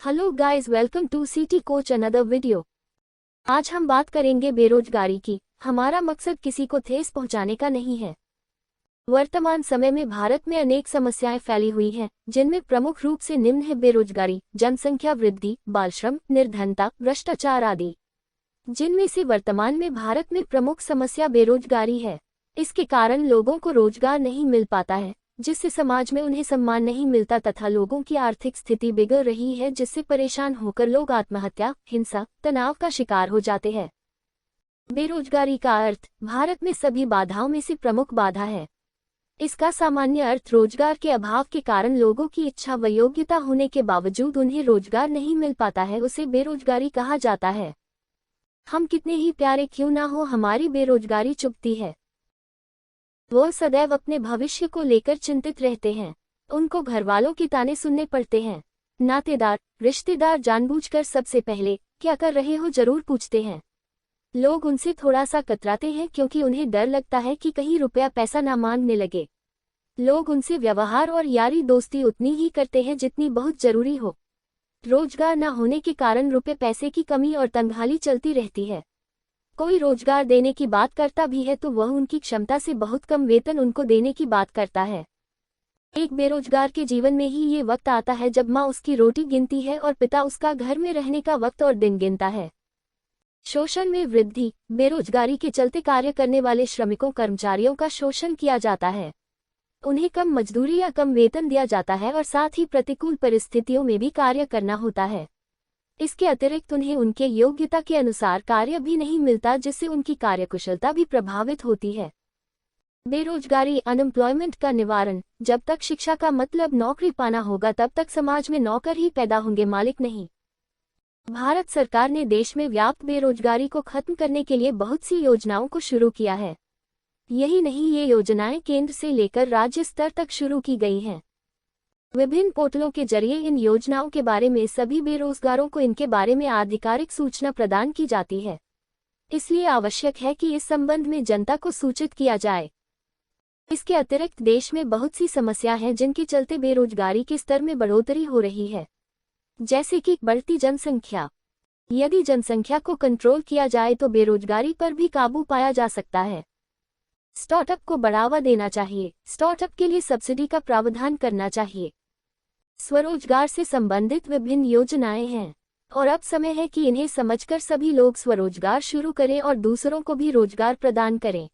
Hello guys, welcome to city coach another video. आज हम बात करेंगे बेरोजगारी की। हमारा मकसद किसी को ठेस पहुंचाने का नहीं है। वर्तमान समय में भारत में अनेक समस्याएं फैली हुई हैं, जिनमें प्रमुख रूप से निम्न है: बेरोजगारी, जनसंख्या वृद्धि, बाल श्रम, निर्धनता, भ्रष्टाचार आदि। जिनमें से वर्तमान में भारत में प्रमुख समस्या बेरोजगारी है। इसके कारण लोगों को रोजगार नहीं मिल पाता है, जिससे समाज में उन्हें सम्मान नहीं मिलता तथा लोगों की आर्थिक स्थिति बिगड़ रही है, जिससे परेशान होकर लोग आत्महत्या, हिंसा, तनाव का शिकार हो जाते हैं। बेरोजगारी का अर्थ भारत में सभी बाधाओं में से प्रमुख बाधा है। इसका सामान्य अर्थ रोजगार के अभाव के कारण लोगों की इच्छा व योग्यता होने के बावजूद उन्हें रोजगार नहीं मिल पाता है, उसे बेरोजगारी कहा जाता है। हम कितने ही प्यारे क्यों ना हो, हमारी बेरोजगारी चुभती है। वो सदैव अपने भविष्य को लेकर चिंतित रहते हैं। उनको घरवालों की ताने सुनने पड़ते हैं। नातेदार, रिश्तेदार जानबूझकर सबसे पहले क्या कर रहे हो जरूर पूछते हैं। लोग उनसे थोड़ा सा कतराते हैं क्योंकि उन्हें डर लगता है कि कहीं रुपया पैसा ना मांगने लगे। लोग उनसे व्यवहार और यारी दोस्ती उतनी ही करते हैं जितनी बहुत जरूरी हो। रोजगार न होने के कारण रुपये पैसे की कमी और तंगहाली चलती रहती है। कोई रोजगार देने की बात करता भी है तो वह उनकी क्षमता से बहुत कम वेतन उनको देने की बात करता है। एक बेरोजगार के जीवन में ही ये वक्त आता है जब माँ उसकी रोटी गिनती है और पिता उसका घर में रहने का वक्त और दिन गिनता है। शोषण में वृद्धि। बेरोजगारी के चलते कार्य करने वाले श्रमिकों कर्मचारियों का शोषण किया जाता है। उन्हें कम मजदूरी या कम वेतन दिया जाता है और साथ ही प्रतिकूल परिस्थितियों में भी कार्य करना होता है। इसके अतिरिक्त उन्हें उनके योग्यता के अनुसार कार्य भी नहीं मिलता, जिससे उनकी कार्यकुशलता भी प्रभावित होती है। बेरोजगारी अनएम्प्लॉयमेंट का निवारण। जब तक शिक्षा का मतलब नौकरी पाना होगा तब तक समाज में नौकर ही पैदा होंगे, मालिक नहीं। भारत सरकार ने देश में व्याप्त बेरोजगारी को खत्म करने के लिए बहुत सी योजनाओं को शुरू किया है। यही नहीं, ये योजनाएं केंद्र से लेकर राज्य स्तर तक शुरू की गई हैं। विभिन्न पोर्टलों के जरिए इन योजनाओं के बारे में सभी बेरोजगारों को इनके बारे में आधिकारिक सूचना प्रदान की जाती है। इसलिए आवश्यक है कि इस संबंध में जनता को सूचित किया जाए। इसके अतिरिक्त देश में बहुत सी समस्या हैं जिनके चलते बेरोजगारी के स्तर में बढ़ोतरी हो रही है, जैसे कि बढ़ती जनसंख्या। यदि जनसंख्या को कंट्रोल किया जाए तो बेरोजगारी पर भी काबू पाया जा सकता है। स्टार्टअप को बढ़ावा देना चाहिए। स्टार्टअप के लिए सब्सिडी का प्रावधान करना चाहिए। स्वरोजगार से संबंधित विभिन्न योजनाएं हैं और अब समय है कि इन्हें समझकर सभी लोग स्वरोजगार शुरू करें और दूसरों को भी रोजगार प्रदान करें।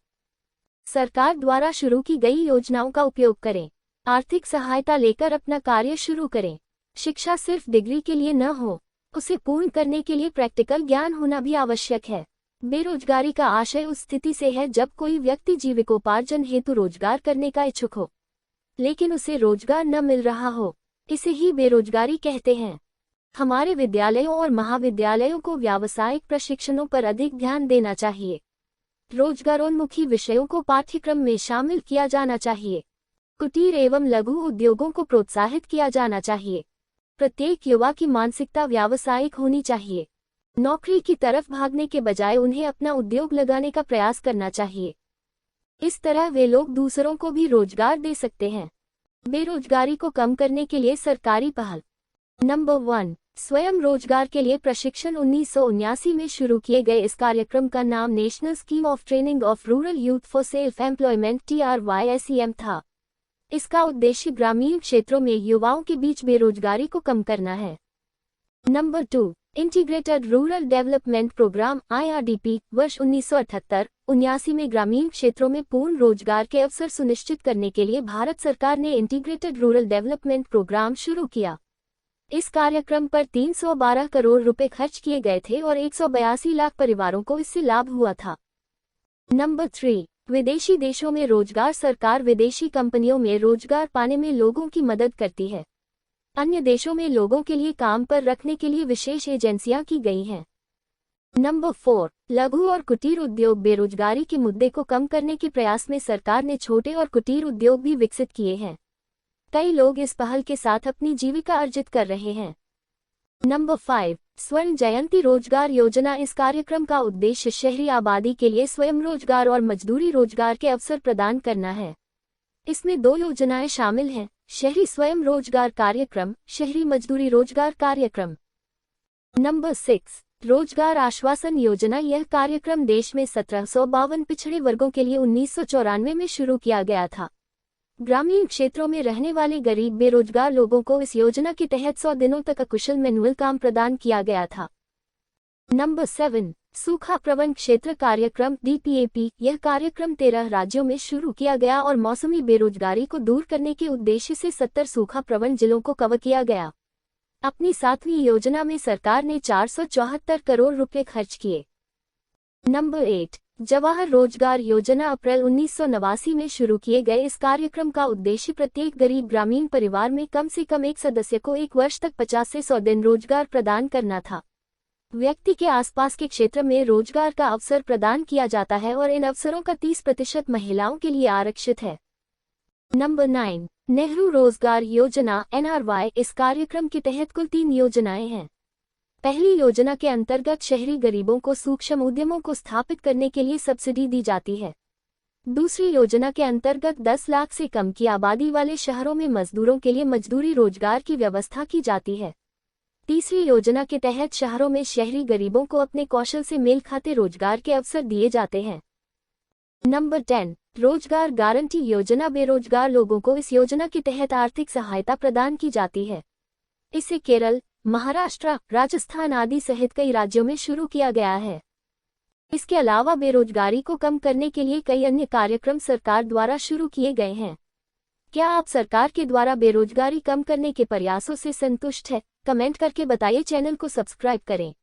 सरकार द्वारा शुरू की गई योजनाओं का उपयोग करें। आर्थिक सहायता लेकर अपना कार्य शुरू करें। शिक्षा सिर्फ डिग्री के लिए न हो, उसे पूर्ण करने के लिए प्रैक्टिकल ज्ञान होना भी आवश्यक है। बेरोजगारी का आशय उस स्थिति से है जब कोई व्यक्ति जीविकोपार्जन हेतु रोजगार करने का इच्छुक हो, लेकिन उसे रोजगार न मिल रहा हो। इसे ही बेरोजगारी कहते हैं। हमारे विद्यालयों और महाविद्यालयों को व्यावसायिक प्रशिक्षणों पर अधिक ध्यान देना चाहिए। रोजगारोन्मुखी विषयों को पाठ्यक्रम में शामिल किया जाना चाहिए। कुटीर एवं लघु उद्योगों को प्रोत्साहित किया जाना चाहिए। प्रत्येक युवा की मानसिकता व्यावसायिक होनी चाहिए। नौकरी की तरफ भागने के बजाय उन्हें अपना उद्योग लगाने का प्रयास करना चाहिए। इस तरह वे लोग दूसरों को भी रोजगार दे सकते हैं। बेरोजगारी को कम करने के लिए सरकारी पहल। नंबर 1, स्वयं रोजगार के लिए प्रशिक्षण। 1979 में शुरू किए गए इस कार्यक्रम का नाम national scheme of training of rural youth for self employment TRYSEM था। इसका उद्देश्य ग्रामीण क्षेत्रों में युवाओं के बीच बेरोजगारी को कम करना है। Number 2, integrated rural development programme IRDP। वर्ष 1978-79 में ग्रामीण क्षेत्रों में पूर्ण रोजगार के अवसर सुनिश्चित करने के लिए भारत सरकार ने इंटीग्रेटेड रूरल डेवलपमेंट प्रोग्राम शुरू किया। इस कार्यक्रम पर 312 करोड़ रुपए खर्च किए गए थे और 182 लाख परिवारों को इससे लाभ हुआ था। नंबर 3, विदेशी देशों में रोजगार। सरकार विदेशी कंपनियों में रोजगार पाने में लोगों की मदद करती है। अन्य देशों में लोगों के लिए काम पर रखने के लिए विशेष एजेंसियां की गई हैं। नंबर 4, लघु और कुटीर उद्योग। बेरोजगारी के मुद्दे को कम करने के प्रयास में सरकार ने छोटे और कुटीर उद्योग भी विकसित किए हैं। कई लोग इस पहल के साथ अपनी जीविका अर्जित कर रहे हैं। नंबर 5, स्वर्ण जयंती रोजगार योजना। इस कार्यक्रम का उद्देश्य शहरी आबादी के लिए स्वयं रोजगार और मजदूरी रोजगार के अवसर प्रदान करना है। इसमें 2 योजनाएं शामिल हैं: शहरी स्वयं रोजगार कार्यक्रम, शहरी मजदूरी रोजगार कार्यक्रम। नंबर 6, रोजगार आश्वासन योजना। यह कार्यक्रम देश में 1752 पिछड़े वर्गों के लिए 1994 में शुरू किया गया था। ग्रामीण क्षेत्रों में रहने वाले गरीब बेरोजगार लोगों को इस योजना के तहत 100 दिनों तक अकुशल मैनुअल काम प्रदान किया गया था। नंबर 7, सूखा प्रवण क्षेत्र कार्यक्रम DPAP। यह कार्यक्रम 13 राज्यों में शुरू किया गया और मौसमी बेरोजगारी को दूर करने के उद्देश्य से 70 सूखा प्रवण जिलों को कवर किया गया। अपनी 7वीं योजना में सरकार ने 474 करोड़ रुपए खर्च किए। नंबर 8, जवाहर रोजगार योजना। अप्रैल 1989 में शुरू किए गए इस कार्यक्रम का उद्देश्य प्रत्येक गरीब ग्रामीण परिवार में कम से कम एक सदस्य को 1 वर्ष तक 50 से 100 दिन रोजगार प्रदान करना था। व्यक्ति के आसपास के क्षेत्र में रोजगार का अवसर प्रदान किया जाता है और इन अवसरों का 30% महिलाओं के लिए आरक्षित है। नंबर 9, नेहरू रोजगार योजना NRY। इस कार्यक्रम के तहत कुल 3 योजनाएं हैं। पहली योजना के अंतर्गत शहरी गरीबों को सूक्ष्म उद्यमों को स्थापित करने के लिए सब्सिडी दी जाती है। दूसरी योजना के अंतर्गत 10 लाख से कम की आबादी वाले शहरों में मजदूरों के लिए मजदूरी रोजगार की व्यवस्था की जाती है। तीसरी योजना के तहत शहरों में शहरी गरीबों को अपने कौशल से मेल खाते रोजगार के अवसर दिए जाते हैं। नंबर 10, रोजगार गारंटी योजना। बेरोजगार लोगों को इस योजना के तहत आर्थिक सहायता प्रदान की जाती है। इसे केरल, महाराष्ट्र, राजस्थान आदि सहित कई राज्यों में शुरू किया गया है। इसके अलावा बेरोजगारी को कम करने के लिए कई अन्य कार्यक्रम सरकार द्वारा शुरू किए गए हैं। क्या आप सरकार के द्वारा बेरोजगारी कम करने के प्रयासों से संतुष्ट हैं? कमेंट करके बताइए। चैनल को सब्सक्राइब करें।